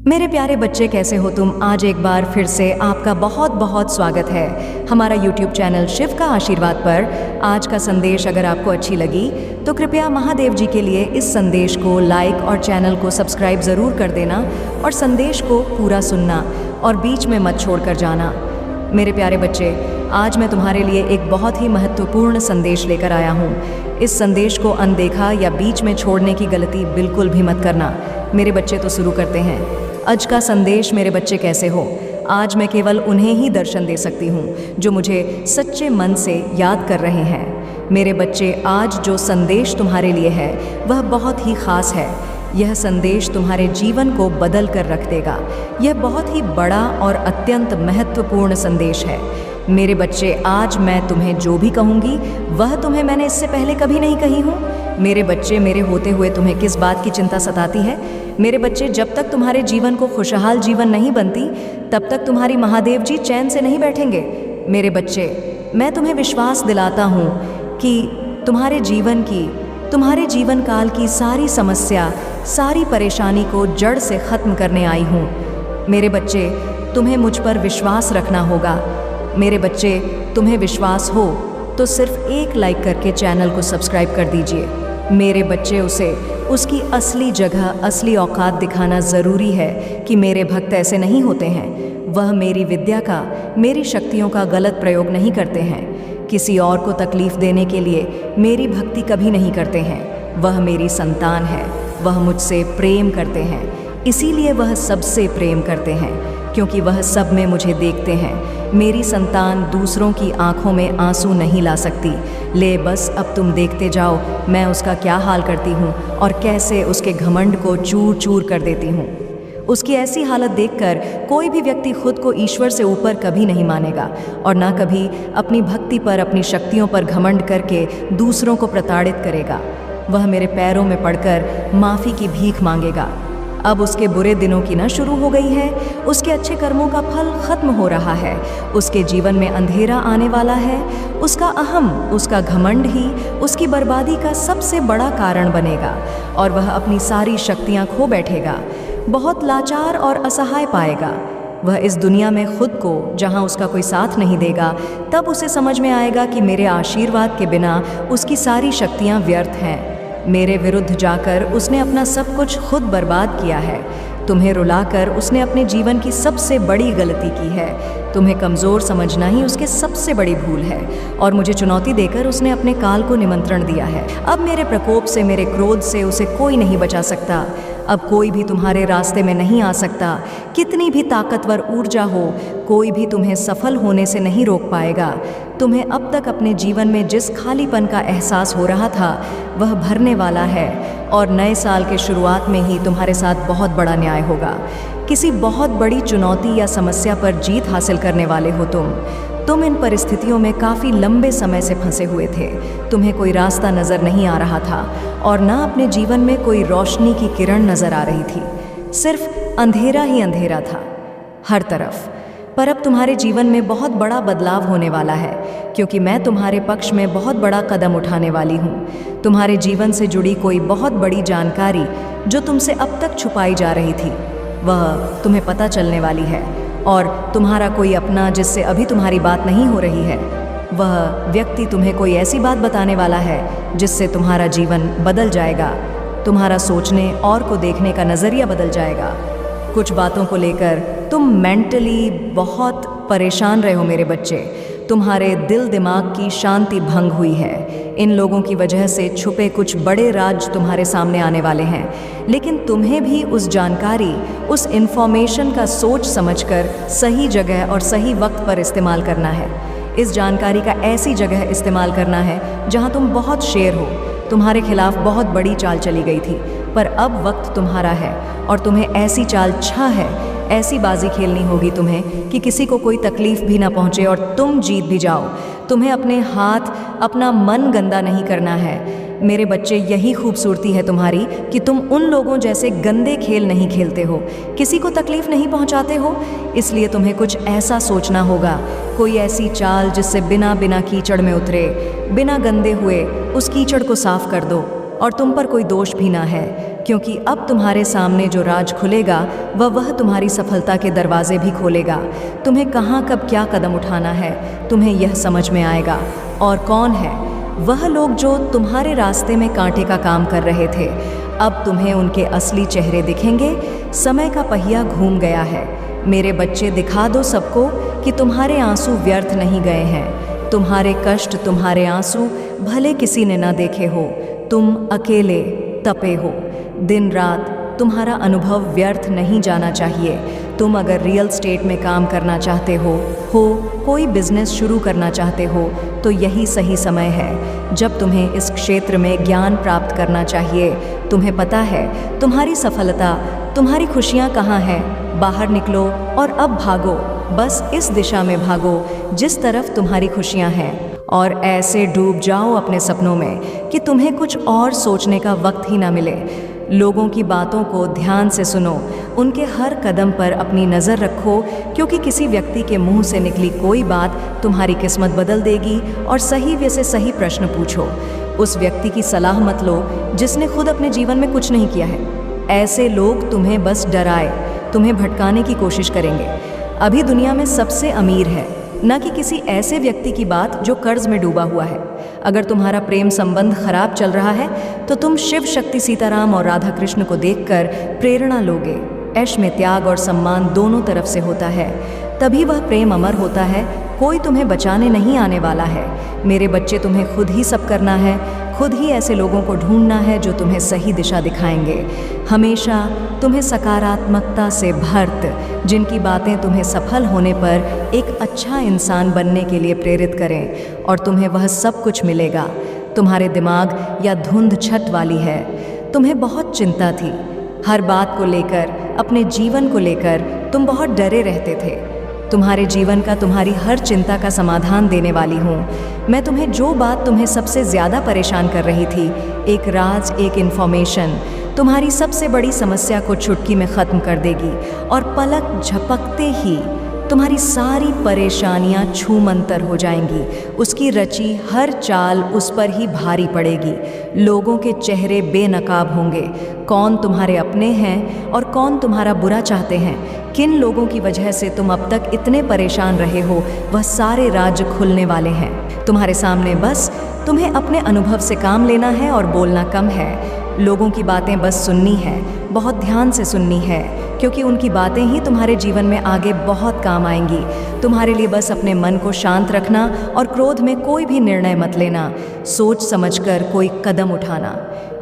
मेरे प्यारे बच्चे, कैसे हो तुम? आज एक बार फिर से आपका बहुत बहुत स्वागत है हमारा YouTube चैनल शिव का आशीर्वाद पर। आज का संदेश अगर आपको अच्छी लगी तो कृपया महादेव जी के लिए इस संदेश को लाइक और चैनल को सब्सक्राइब ज़रूर कर देना और संदेश को पूरा सुनना और बीच में मत छोड़ कर जाना। मेरे प्यारे बच्चे, आज मैं तुम्हारे लिए एक बहुत ही महत्वपूर्ण संदेश लेकर आया हूँ। इस संदेश को अनदेखा या बीच में छोड़ने की गलती बिल्कुल भी मत करना। मेरे बच्चे, तो शुरू करते हैं आज का संदेश। मेरे बच्चे, कैसे हो? आज मैं केवल उन्हें ही दर्शन दे सकती हूँ जो मुझे सच्चे मन से याद कर रहे हैं। मेरे बच्चे, आज जो संदेश तुम्हारे लिए है वह बहुत ही ख़ास है। यह संदेश तुम्हारे जीवन को बदल कर रख देगा। यह बहुत ही बड़ा और अत्यंत महत्वपूर्ण संदेश है। मेरे बच्चे, आज मैं तुम्हें जो भी कहूँगी वह तुम्हें मैंने इससे पहले कभी नहीं कही हूँ। मेरे बच्चे, मेरे होते हुए तुम्हें किस बात की चिंता सताती है? मेरे बच्चे, जब तक तुम्हारे जीवन को खुशहाल जीवन नहीं बनती तब तक तुम्हारी महादेव जी चैन से नहीं बैठेंगे। मेरे बच्चे, मैं तुम्हें विश्वास दिलाता हूँ कि तुम्हारे जीवन काल की सारी समस्या, सारी परेशानी को जड़ से ख़त्म करने आई हूँ। मेरे बच्चे, तुम्हें मुझ पर विश्वास रखना होगा। मेरे बच्चे, तुम्हें विश्वास हो तो सिर्फ एक लाइक करके चैनल को सब्सक्राइब कर दीजिए। मेरे बच्चे, उसे उसकी असली जगह, असली औकात दिखाना ज़रूरी है कि मेरे भक्त ऐसे नहीं होते हैं। वह मेरी विद्या का, मेरी शक्तियों का गलत प्रयोग नहीं करते हैं। किसी और को तकलीफ़ देने के लिए मेरी भक्ति कभी नहीं करते हैं। वह मेरी संतान है, वह मुझसे प्रेम करते हैं। इसीलिए वह सबसे प्रेम करते हैं, क्योंकि वह सब में मुझे देखते हैं। मेरी संतान दूसरों की आंखों में आंसू नहीं ला सकती। ले बस, अब तुम देखते जाओ मैं उसका क्या हाल करती हूँ और कैसे उसके घमंड को चूर चूर कर देती हूँ। उसकी ऐसी हालत देखकर कोई भी व्यक्ति खुद को ईश्वर से ऊपर कभी नहीं मानेगा और ना कभी अपनी भक्ति पर, अपनी शक्तियों पर घमंड करके दूसरों को प्रताड़ित करेगा। वह मेरे पैरों में पड़कर माफ़ी की भीख मांगेगा। अब उसके बुरे दिनों की ना शुरू हो गई है। उसके अच्छे कर्मों का फल खत्म हो रहा है। उसके जीवन में अंधेरा आने वाला है। उसका अहम, उसका घमंड ही उसकी बर्बादी का सबसे बड़ा कारण बनेगा और वह अपनी सारी शक्तियां खो बैठेगा। बहुत लाचार और असहाय पाएगा। वह इस दुनिया में खुद को, जहां उसका कोई साथ नहीं देगा, तब उसे समझ में आएगा कि मेरे आशीर्वाद के बिना उसकी सारी शक्तियां व्यर्थ हैं। मेरे विरुद्ध जाकर उसने अपना सब कुछ खुद बर्बाद किया है। तुम्हें रुलाकर उसने अपने जीवन की सबसे बड़ी गलती की है। तुम्हें कमज़ोर समझना ही उसकी सबसे बड़ी भूल है और मुझे चुनौती देकर उसने अपने काल को निमंत्रण दिया है। अब मेरे प्रकोप से, मेरे क्रोध से उसे कोई नहीं बचा सकता। अब कोई भी तुम्हारे रास्ते में नहीं आ सकता। कितनी भी ताकतवर ऊर्जा हो, कोई भी तुम्हें सफल होने से नहीं रोक पाएगा। तुम्हें अब तक अपने जीवन में जिस खालीपन का एहसास हो रहा था वह भरने वाला है और नए साल के शुरुआत में ही तुम्हारे साथ बहुत बड़ा न्याय होगा। किसी बहुत बड़ी चुनौती या समस्या पर जीत हासिल करने वाले हो तुम इन परिस्थितियों में काफ़ी लंबे समय से फंसे हुए थे। तुम्हें कोई रास्ता नज़र नहीं आ रहा था और ना अपने जीवन में कोई रोशनी की किरण नज़र आ रही थी। सिर्फ अंधेरा ही अंधेरा था हर तरफ। पर अब तुम्हारे जीवन में बहुत बड़ा बदलाव होने वाला है, क्योंकि मैं तुम्हारे पक्ष में बहुत बड़ा कदम उठाने वाली हूँ। तुम्हारे जीवन से जुड़ी कोई बहुत बड़ी जानकारी जो तुमसे अब तक छुपाई जा रही थी वह तुम्हें पता चलने वाली है और तुम्हारा कोई अपना, जिससे अभी तुम्हारी बात नहीं हो रही है, वह व्यक्ति तुम्हें कोई ऐसी बात बताने वाला है जिससे तुम्हारा जीवन बदल जाएगा। तुम्हारा सोचने और को देखने का नज़रिया बदल जाएगा। कुछ बातों को लेकर तुम मेंटली बहुत परेशान रहे हो मेरे बच्चे। तुम्हारे दिल दिमाग की शांति भंग हुई है। इन लोगों की वजह से छुपे कुछ बड़े राज तुम्हारे सामने आने वाले हैं, लेकिन तुम्हें भी उस जानकारी, उस इन्फॉर्मेशन का सोच समझकर सही जगह और सही वक्त पर इस्तेमाल करना है। इस जानकारी का ऐसी जगह इस्तेमाल करना है जहां तुम बहुत शेर हो। तुम्हारे खिलाफ बहुत बड़ी चाल चली गई थी, पर अब वक्त तुम्हारा है और तुम्हें ऐसी चाल है, ऐसी बाजी खेलनी होगी तुम्हें कि किसी को कोई तकलीफ भी ना पहुंचे और तुम जीत भी जाओ। तुम्हें अपने हाथ, अपना मन गंदा नहीं करना है। मेरे बच्चे, यही खूबसूरती है तुम्हारी कि तुम उन लोगों जैसे गंदे खेल नहीं खेलते हो, किसी को तकलीफ नहीं पहुंचाते हो। इसलिए तुम्हें कुछ ऐसा सोचना होगा, कोई ऐसी चाल जिससे बिना कीचड़ में उतरे, बिना गंदे हुए उस कीचड़ को साफ कर दो और तुम पर कोई दोष भी ना है, क्योंकि अब तुम्हारे सामने जो राज खुलेगा वह तुम्हारी सफलता के दरवाजे भी खोलेगा। तुम्हें कहाँ कब क्या कदम उठाना है तुम्हें यह समझ में आएगा। और कौन है वह लोग जो तुम्हारे रास्ते में कांटे का काम कर रहे थे, अब तुम्हें उनके असली चेहरे दिखेंगे। समय का पहिया घूम गया है। मेरे बच्चे, दिखा दो सबको कि तुम्हारे आंसू व्यर्थ नहीं गए हैं। तुम्हारे कष्ट, तुम्हारे आंसू भले किसी ने ना देखे हो, तुम अकेले तपे हो। दिन रात तुम्हारा अनुभव व्यर्थ नहीं जाना चाहिए। तुम अगर रियल स्टेट में काम करना चाहते हो कोई बिजनेस शुरू करना चाहते हो, तो यही सही समय है जब तुम्हें इस क्षेत्र में ज्ञान प्राप्त करना चाहिए। तुम्हें पता है तुम्हारी सफलता, तुम्हारी खुशियाँ कहाँ हैं। बाहर निकलो और अब भागो, बस इस दिशा में भागो जिस तरफ तुम्हारी खुशियाँ हैं, और ऐसे डूब जाओ अपने सपनों में कि तुम्हें कुछ और सोचने का वक्त ही ना मिले। लोगों की बातों को ध्यान से सुनो, उनके हर कदम पर अपनी नज़र रखो, क्योंकि किसी व्यक्ति के मुंह से निकली कोई बात तुम्हारी किस्मत बदल देगी। और सही वे से सही प्रश्न पूछो। उस व्यक्ति की सलाह मत लो जिसने खुद अपने जीवन में कुछ नहीं किया है। ऐसे लोग तुम्हें बस डराए, तुम्हें भटकाने की कोशिश करेंगे। अभी दुनिया में सबसे अमीर है, न कि किसी ऐसे व्यक्ति की बात जो कर्ज में डूबा हुआ है। अगर तुम्हारा प्रेम संबंध खराब चल रहा है तो तुम शिव शक्ति सीताराम और राधा कृष्ण को देखकर प्रेरणा लोगे। ऐश में त्याग और सम्मान दोनों तरफ से होता है, तभी वह प्रेम अमर होता है। कोई तुम्हें बचाने नहीं आने वाला है। मेरे बच्चे, तुम्हें खुद ही सब करना है। खुद ही ऐसे लोगों को ढूंढना है जो तुम्हें सही दिशा दिखाएंगे, हमेशा तुम्हें सकारात्मकता से भरत, जिनकी बातें तुम्हें सफल होने पर एक अच्छा इंसान बनने के लिए प्रेरित करें। और तुम्हें वह सब कुछ मिलेगा। तुम्हारे दिमाग या धुंध छत वाली है। तुम्हें बहुत चिंता थी, हर बात को लेकर, अपने जीवन को लेकर तुम बहुत डरे रहते थे। तुम्हारे जीवन का, तुम्हारी हर चिंता का समाधान देने वाली हूँ मैं। तुम्हें जो बात तुम्हें सबसे ज़्यादा परेशान कर रही थी, एक राज, एक इन्फॉर्मेशन तुम्हारी सबसे बड़ी समस्या को चुटकी में ख़त्म कर देगी। और पलक झपकते ही तुम्हारी सारी परेशानियां छूमंतर हो जाएंगी। उसकी रची हर चाल उस पर ही भारी पड़ेगी। लोगों के चेहरे बेनकाब होंगे। कौन तुम्हारे अपने हैं और कौन तुम्हारा बुरा चाहते हैं, किन लोगों की वजह से तुम अब तक इतने परेशान रहे हो, वह सारे राज खुलने वाले हैं तुम्हारे सामने। बस तुम्हें अपने अनुभव से काम लेना है और बोलना कम है। लोगों की बातें बस सुननी है, बहुत ध्यान से सुननी है, क्योंकि उनकी बातें ही तुम्हारे जीवन में आगे बहुत काम आएंगी। तुम्हारे लिए बस अपने मन को शांत रखना और क्रोध में कोई भी निर्णय मत लेना। सोच समझकर कोई कदम उठाना,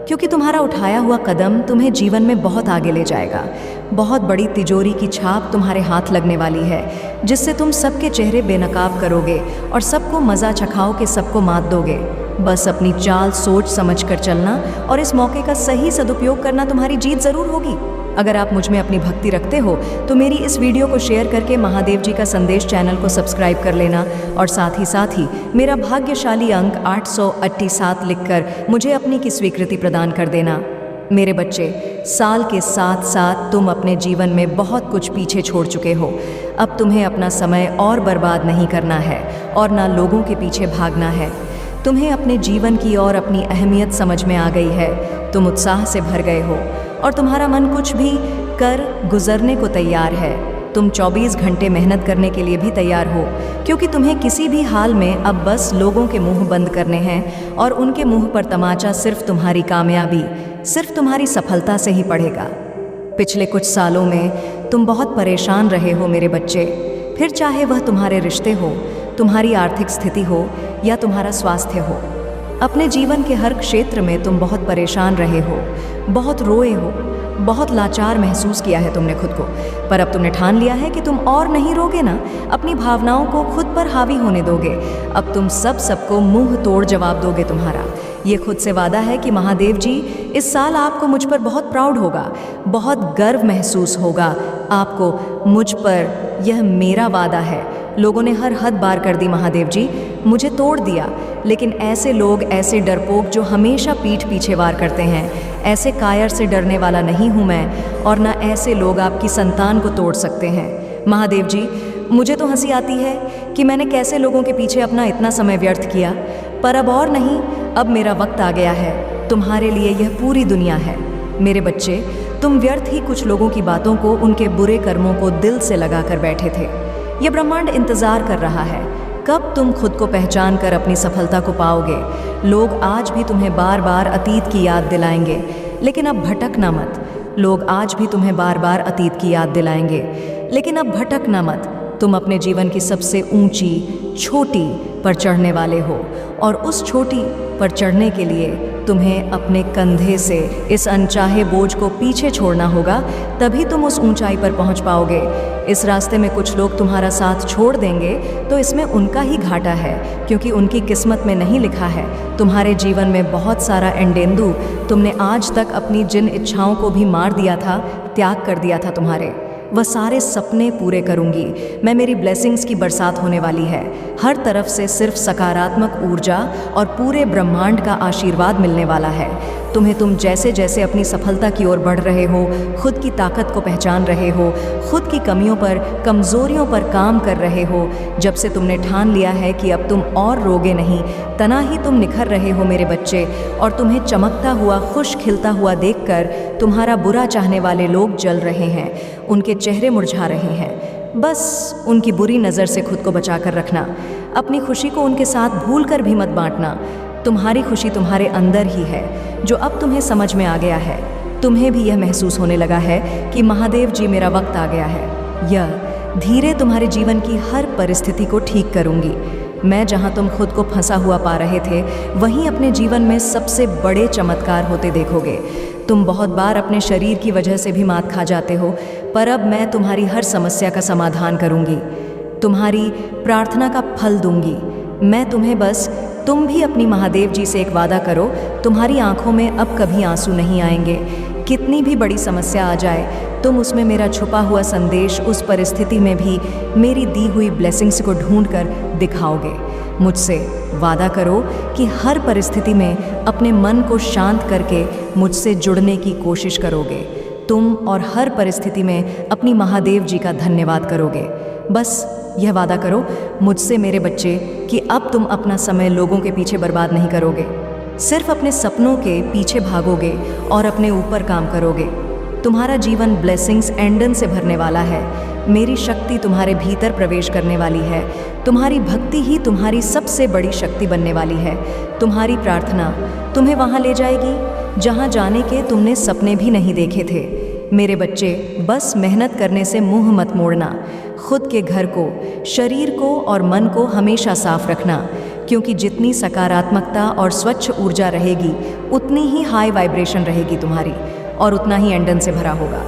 क्योंकि तुम्हारा उठाया हुआ कदम तुम्हें जीवन में बहुत आगे ले जाएगा। बहुत बड़ी तिजोरी की छाप तुम्हारे हाथ लगने वाली है, जिससे तुम सबके चेहरे बेनकाब करोगे और सबको मज़ा चखाओ के सबको मात दोगे। बस अपनी चाल सोच समझ कर चलना और इस मौके का सही सदुपयोग करना तुम्हारी जीत ज़रूर होगी। अगर आप मुझ में अपनी भक्ति रखते हो तो मेरी इस वीडियो को शेयर करके महादेव जी का संदेश चैनल को सब्सक्राइब कर लेना, और साथ ही मेरा भाग्यशाली अंक 887 लिखकर मुझे अपनी की स्वीकृति प्रदान कर देना। मेरे बच्चे, साल के साथ साथ तुम अपने जीवन में बहुत कुछ पीछे छोड़ चुके हो। अब तुम्हें अपना समय और बर्बाद नहीं करना है और ना लोगों के पीछे भागना है। तुम्हें अपने जीवन की और अपनी अहमियत समझ में आ गई है। तुम उत्साह से भर गए हो और तुम्हारा मन कुछ भी कर गुजरने को तैयार है। तुम 24 घंटे मेहनत करने के लिए भी तैयार हो, क्योंकि तुम्हें किसी भी हाल में अब बस लोगों के मुंह बंद करने हैं और उनके मुंह पर तमाचा सिर्फ तुम्हारी कामयाबी, सिर्फ तुम्हारी सफलता से ही पड़ेगा। पिछले कुछ सालों में तुम बहुत परेशान रहे हो मेरे बच्चे, फिर चाहे वह तुम्हारे रिश्ते हो, तुम्हारी आर्थिक स्थिति हो या तुम्हारा स्वास्थ्य हो। अपने जीवन के हर क्षेत्र में तुम बहुत परेशान रहे हो, बहुत रोए हो, बहुत लाचार महसूस किया है तुमने खुद को। पर अब तुमने ठान लिया है कि तुम और नहीं रोगे ना, अपनी भावनाओं को खुद पर हावी होने दोगे। अब तुम सबको मुंह तोड़ जवाब दोगे। तुम्हारा ये खुद से वादा है कि महादेव जी इस साल आपको मुझ पर बहुत प्राउड होगा, बहुत गर्व महसूस होगा आपको मुझ पर। यह मेरा वादा है। लोगों ने हर हद पार कर दी महादेव जी, मुझे तोड़ दिया। लेकिन ऐसे लोग, ऐसे डरपोक जो हमेशा पीठ पीछे वार करते हैं, ऐसे कायर से डरने वाला नहीं हूँ मैं, और ना ऐसे लोग आपकी संतान को तोड़ सकते हैं। महादेव जी, मुझे तो हंसी आती है कि मैंने कैसे लोगों के पीछे अपना इतना समय व्यर्थ किया, पर अब और नहीं। अब मेरा वक्त आ गया है। तुम्हारे लिए यह पूरी दुनिया है। मेरे बच्चे, तुम व्यर्थ ही कुछ लोगों की बातों को, उनके बुरे कर्मों को दिल से लगा कर बैठे थे। यह ब्रह्मांड इंतजार कर रहा है कब तुम खुद को पहचान कर अपनी सफलता को पाओगे। लोग आज भी तुम्हें बार बार अतीत की याद दिलाएंगे, लेकिन अब भटकना मत। लोग आज भी तुम्हें बार बार अतीत की याद दिलाएंगे, लेकिन अब भटकना मत। तुम अपने जीवन की सबसे ऊंची छोटी पर चढ़ने वाले हो, और उस छोटी पर चढ़ने के लिए तुम्हें अपने कंधे से इस अनचाहे बोझ को पीछे छोड़ना होगा, तभी तुम उस ऊंचाई पर पहुंच पाओगे। इस रास्ते में कुछ लोग तुम्हारा साथ छोड़ देंगे तो इसमें उनका ही घाटा है, क्योंकि उनकी किस्मत में नहीं लिखा है। तुम्हारे जीवन में बहुत सारा एंडेंदु, तुमने आज तक अपनी जिन इच्छाओं को भी मार दिया था, त्याग कर दिया था तुम्हारे, वह सारे सपने पूरे करूंगी मैं। मेरी ब्लेसिंग्स की बरसात होने वाली है। हर तरफ से सिर्फ सकारात्मक ऊर्जा और पूरे ब्रह्मांड का आशीर्वाद मिलने वाला है तुम्हें। तुम जैसे जैसे अपनी सफलता की ओर बढ़ रहे हो, खुद की ताकत को पहचान रहे हो, खुद की कमियों पर, कमजोरियों पर काम कर रहे हो, जब से तुमने ठान लिया है कि अब तुम और रोगे नहीं, तना ही तुम निखर रहे हो मेरे बच्चे। और तुम्हें चमकता हुआ, खुश खिलता हुआ देखकर तुम्हारा बुरा चाहने वाले लोग जल रहे हैं, उनके चेहरे मुरझा रहे हैं। बस उनकी बुरी नज़र से खुद को बचा कर रखना। अपनी खुशी को उनके साथ भूल कर भी मत बांटना। तुम्हारी खुशी तुम्हारे अंदर ही है, जो अब तुम्हें समझ में आ गया है। तुम्हें भी यह महसूस होने लगा है कि महादेव जी, मेरा वक्त आ गया है। यह धीरे तुम्हारे जीवन की हर परिस्थिति को ठीक करूंगी मैं। जहां तुम खुद को फंसा हुआ पा रहे थे, वहीं अपने जीवन में सबसे बड़े चमत्कार होते देखोगे। तुम बहुत बार अपने शरीर की वजह से भी मात खा जाते हो, पर अब मैं तुम्हारी हर समस्या का समाधान करूंगी, तुम्हारी प्रार्थना का फल दूंगी मैं तुम्हें। बस तुम भी अपनी महादेव जी से एक वादा करो, तुम्हारी आंखों में अब कभी आंसू नहीं आएंगे। कितनी भी बड़ी समस्या आ जाए, तुम उसमें मेरा छुपा हुआ संदेश, उस परिस्थिति में भी मेरी दी हुई ब्लेसिंग्स को ढूंढ कर दिखाओगे। मुझसे वादा करो कि हर परिस्थिति में अपने मन को शांत करके मुझसे जुड़ने की कोशिश करोगे। तुम और हर परिस्थिति में अपनी महादेव जी का धन्यवाद करोगे। बस यह वादा करो मुझसे मेरे बच्चे कि अब तुम अपना समय लोगों के पीछे बर्बाद नहीं करोगे, सिर्फ अपने सपनों के पीछे भागोगे और अपने ऊपर काम करोगे। तुम्हारा जीवन ब्लेसिंग्स एंडन से भरने वाला है। मेरी शक्ति तुम्हारे भीतर प्रवेश करने वाली है। तुम्हारी भक्ति ही तुम्हारी सबसे बड़ी शक्ति बनने वाली है। तुम्हारी प्रार्थना तुम्हें वहाँ ले जाएगी जहाँ जाने के तुमने सपने भी नहीं देखे थे। मेरे बच्चे, बस मेहनत करने से मुंह मत मोड़ना। खुद के घर को, शरीर को और मन को हमेशा साफ रखना, क्योंकि जितनी सकारात्मकता और स्वच्छ ऊर्जा रहेगी, उतनी ही हाई वाइब्रेशन रहेगी तुम्हारी, और उतना ही एंडन से भरा होगा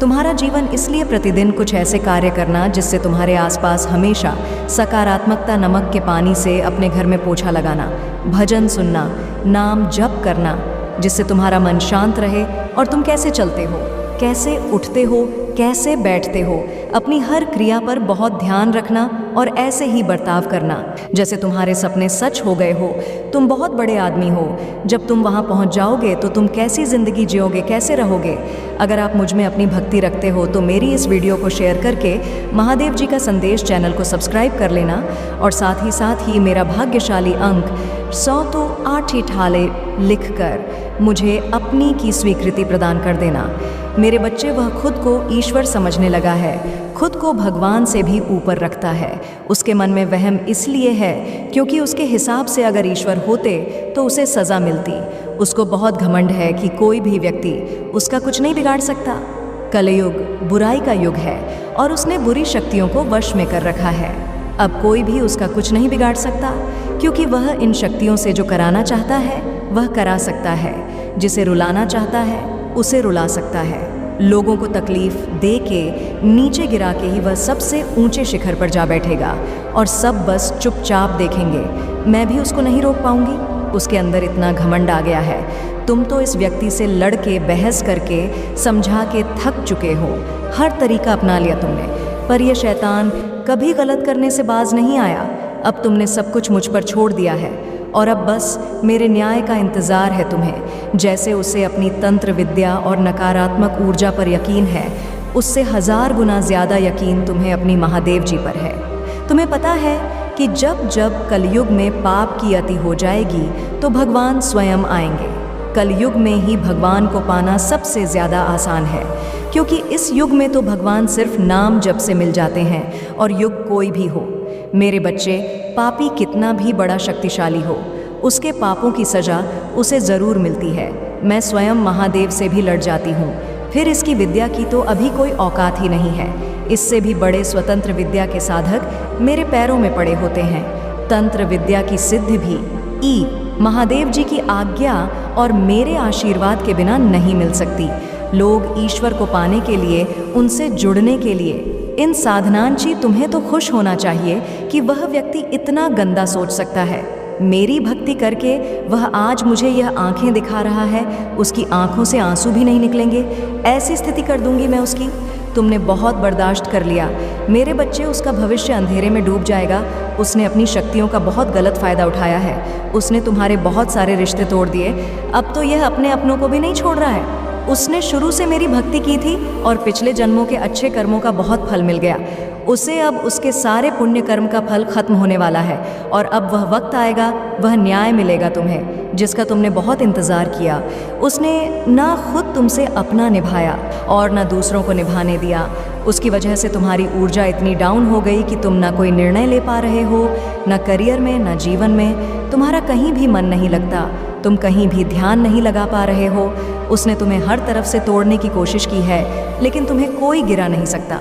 तुम्हारा जीवन। इसलिए प्रतिदिन कुछ ऐसे कार्य करना जिससे तुम्हारे आसपास हमेशा सकारात्मकता, नमक के पानी से अपने घर में पोछा लगाना, भजन सुनना, नाम जप करना, जिससे तुम्हारा मन शांत रहे। और तुम कैसे चलते हो, कैसे उठते हो, कैसे बैठते हो, अपनी हर क्रिया पर बहुत ध्यान रखना और ऐसे ही बर्ताव करना जैसे तुम्हारे सपने सच हो गए हो। तुम बहुत बड़े आदमी हो। जब तुम वहाँ पहुँच जाओगे तो तुम कैसी ज़िंदगी जियोगे, कैसे रहोगे। अगर आप मुझ में अपनी भक्ति रखते हो तो मेरी इस वीडियो को शेयर करके महादेव जी का संदेश चैनल को सब्सक्राइब कर लेना, और साथ ही मेरा भाग्यशाली अंक 100 तो 8 ही ठाले लिख कर मुझे अपनी की स्वीकृति प्रदान कर देना। मेरे बच्चे, वह खुद को ईश्वर समझने लगा है, खुद को भगवान से भी ऊपर रखता है। उसके मन में वहम इसलिए है क्योंकि उसके हिसाब से अगर ईश्वर होते तो उसे सज़ा मिलती। उसको बहुत घमंड है कि कोई भी व्यक्ति उसका कुछ नहीं बिगाड़ सकता। कलयुग बुराई का युग है और उसने बुरी शक्तियों को वश में कर रखा है। अब कोई भी उसका कुछ नहीं बिगाड़ सकता, क्योंकि वह इन शक्तियों से जो कराना चाहता है वह करा सकता है, जिसे रुलाना चाहता है उसे रुला सकता है। लोगों को तकलीफ दे के, नीचे गिरा के ही वह सबसे ऊंचे शिखर पर जा बैठेगा और सब बस चुपचाप देखेंगे। मैं भी उसको नहीं रोक पाऊंगी। उसके अंदर इतना घमंड आ गया है। तुम तो इस व्यक्ति से लड़ के, बहस करके, समझा के थक चुके हो। हर तरीका अपना लिया तुमने, पर यह शैतान कभी गलत करने से बाज नहीं आया। अब तुमने सब कुछ मुझ पर छोड़ दिया है और अब बस मेरे न्याय का इंतज़ार है तुम्हें। जैसे उसे अपनी तंत्र विद्या और नकारात्मक ऊर्जा पर यकीन है, उससे 1000 गुना ज़्यादा यकीन तुम्हें अपनी महादेव जी पर है। तुम्हें पता है कि जब जब कलयुग में पाप की अति हो जाएगी तो भगवान स्वयं आएंगे। कलयुग में ही भगवान को पाना सबसे ज़्यादा आसान है, क्योंकि इस युग में तो भगवान सिर्फ नाम जप से मिल जाते हैं, और युग कोई भी हो। मेरे बच्चे, पापी कितना भी बड़ा शक्तिशाली हो, उसके पापों की सज़ा उसे ज़रूर मिलती है। मैं स्वयं महादेव से भी लड़ जाती हूँ, फिर इसकी विद्या की तो अभी कोई औकात ही नहीं है। इससे भी बड़े स्वतंत्र विद्या के साधक मेरे पैरों में पड़े होते हैं। तंत्र विद्या की सिद्धि भी महादेव जी की आज्ञा और मेरे आशीर्वाद के बिना नहीं मिल सकती। लोग ईश्वर को पाने के लिए, उनसे जुड़ने के लिए इन साधनांची तुम्हें तो खुश होना चाहिए कि वह व्यक्ति इतना गंदा सोच सकता है। मेरी भक्ति करके वह आज मुझे यह आंखें दिखा रहा है, उसकी आंखों से आंसू भी नहीं निकलेंगे। ऐसी स्थिति कर दूंगी मैं उसकी। तुमने बहुत बर्दाश्त कर लिया मेरे बच्चे, उसका भविष्य अंधेरे में डूब जाएगा। उसने अपनी शक्तियों का बहुत गलत फ़ायदा उठाया है। उसने तुम्हारे बहुत सारे रिश्ते तोड़ दिए। अब तो यह अपने अपनों को भी नहीं छोड़ रहा है। उसने शुरू से मेरी भक्ति की थी और पिछले जन्मों के अच्छे कर्मों का बहुत फल मिल गया। उसे अब उसके सारे पुण्य कर्म का फल खत्म होने वाला है, और अब वह वक्त आएगा, वह न्याय मिलेगा तुम्हें, जिसका तुमने बहुत इंतज़ार किया। उसने ना खुद तुमसे अपना निभाया और ना दूसरों को निभाने दिया। उसकी वजह से तुम्हारी ऊर्जा इतनी डाउन हो गई कि तुम ना कोई निर्णय ले पा रहे हो, ना करियर में, ना जीवन में। तुम्हारा कहीं भी मन नहीं लगता, तुम कहीं भी ध्यान नहीं लगा पा रहे हो। उसने तुम्हें हर तरफ से तोड़ने की कोशिश की है, लेकिन तुम्हें कोई गिरा नहीं सकता।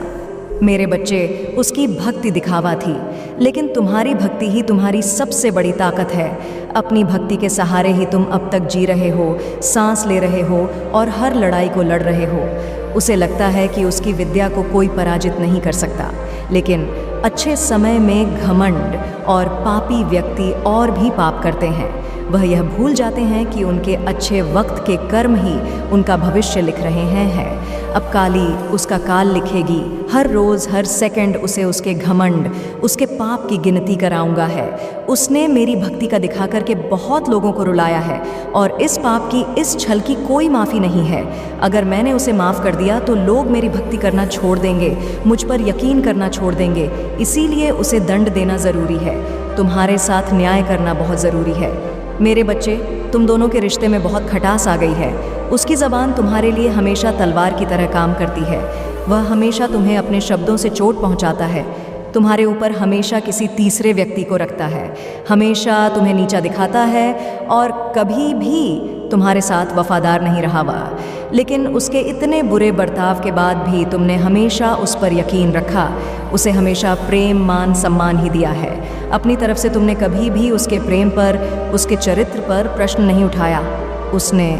मेरे बच्चे, उसकी भक्ति दिखावा थी, लेकिन तुम्हारी भक्ति ही तुम्हारी सबसे बड़ी ताकत है। अपनी भक्ति के सहारे ही तुम अब तक जी रहे हो, सांस ले रहे हो और हर लड़ाई को लड़ रहे हो। उसे लगता है कि उसकी विद्या को कोई पराजित नहीं कर सकता, लेकिन अच्छे समय में घमंड और पापी व्यक्ति और भी पाप करते हैं। वह यह भूल जाते हैं कि उनके अच्छे वक्त के कर्म ही उनका भविष्य लिख रहे हैं। अब काली उसका काल लिखेगी। हर रोज़, हर सेकंड उसे उसके घमंड, उसके पाप की गिनती कराऊंगा है। उसने मेरी भक्ति का दिखा करके बहुत लोगों को रुलाया है, और इस पाप की, इस छल की कोई माफ़ी नहीं है। अगर मैंने उसे माफ़ कर दिया तो लोग मेरी भक्ति करना छोड़ देंगे, मुझ पर यकीन करना छोड़ देंगे। इसीलिए उसे दंड देना ज़रूरी है। तुम्हारे साथ न्याय करना बहुत ज़रूरी है। मेरे बच्चे, तुम दोनों के रिश्ते में बहुत खटास आ गई है। उसकी ज़बान तुम्हारे लिए हमेशा तलवार की तरह काम करती है। वह हमेशा तुम्हें अपने शब्दों से चोट पहुंचाता है। तुम्हारे ऊपर हमेशा किसी तीसरे व्यक्ति को रखता है, हमेशा तुम्हें नीचा दिखाता है, और कभी भी तुम्हारे साथ वफादार नहीं रहा वह। लेकिन उसके इतने बुरे बर्ताव के बाद भी तुमने हमेशा उस पर यकीन रखा। उसे हमेशा प्रेम, मान, सम्मान ही दिया है। अपनी तरफ से तुमने कभी भी उसके प्रेम पर, उसके चरित्र पर प्रश्न नहीं उठाया। उसने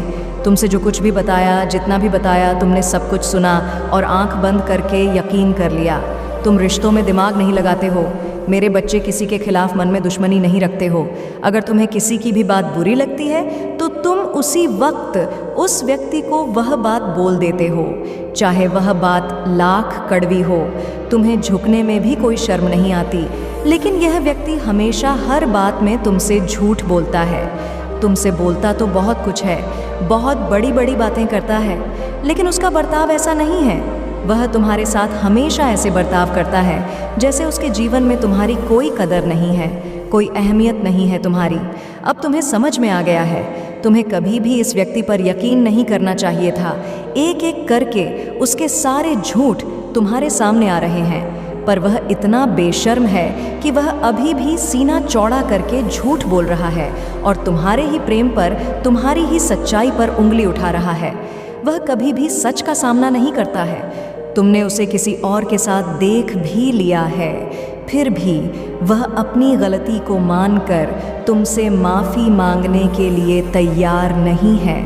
तुमसे जो कुछ भी बताया, जितना भी बताया, तुमने सब कुछ सुना और आंख बंद करके यकीन कर लिया। तुम रिश्तों में दिमाग नहीं लगाते हो। मेरे बच्चे, किसी के खिलाफ मन में दुश्मनी नहीं रखते हो। अगर तुम्हें किसी की भी बात बुरी लगती है तो तुम उसी वक्त उस व्यक्ति को वह बात बोल देते हो, चाहे वह बात लाख कड़वी हो। तुम्हें झुकने में भी कोई शर्म नहीं आती। लेकिन यह व्यक्ति हमेशा हर बात में तुमसे झूठ बोलता है। तुमसे बोलता तो बहुत कुछ है, बहुत बड़ी बड़ी बातें करता है, लेकिन उसका बर्ताव ऐसा नहीं है। वह तुम्हारे साथ हमेशा ऐसे बर्ताव करता है जैसे उसके जीवन में तुम्हारी कोई कदर नहीं है, कोई अहमियत नहीं है तुम्हारी। अब तुम्हें समझ में आ गया है। तुम्हें कभी भी इस व्यक्ति पर यकीन नहीं करना चाहिए था। एक एक करके उसके सारे झूठ तुम्हारे सामने आ रहे हैं, पर वह इतना बेशर्म है कि वह अभी भी सीना चौड़ा करके झूठ बोल रहा है और तुम्हारे ही प्रेम पर, तुम्हारी ही सच्चाई पर उंगली उठा रहा है। वह कभी भी सच का सामना नहीं करता है। तुमने उसे किसी और के साथ देख भी लिया है, फिर भी वह अपनी गलती को मानकर तुमसे माफ़ी मांगने के लिए तैयार नहीं है।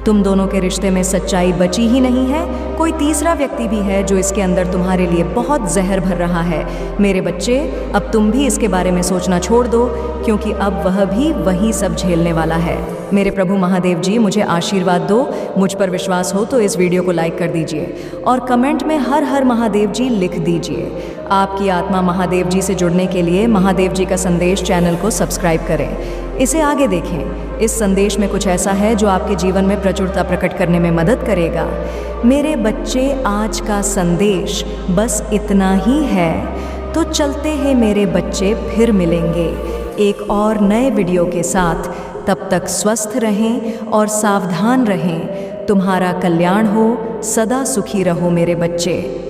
तुम दोनों के रिश्ते में सच्चाई बची ही नहीं है। कोई तीसरा व्यक्ति भी है जो इसके अंदर तुम्हारे लिए बहुत जहर भर रहा है। मेरे बच्चे, अब तुम भी इसके बारे में सोचना छोड़ दो, क्योंकि अब वह भी वही सब झेलने वाला है। मेरे प्रभु महादेव जी, मुझे आशीर्वाद दो। मुझ पर विश्वास हो तो इस वीडियो को लाइक कर दीजिए और कमेंट में हर हर महादेव जी लिख दीजिए। आपकी आत्मा महादेव जी से जुड़ने के लिए महादेव जी का संदेश चैनल को सब्सक्राइब करें, इसे आगे देखें। इस संदेश में कुछ ऐसा है जो आपके जीवन में प्रचुरता प्रकट करने में मदद करेगा। मेरे बच्चे, आज का संदेश बस इतना ही है। तो चलते हैं मेरे बच्चे, फिर मिलेंगे एक और नए वीडियो के साथ। तब तक स्वस्थ रहें और सावधान रहें। तुम्हारा कल्याण हो, सदा सुखी रहो मेरे बच्चे।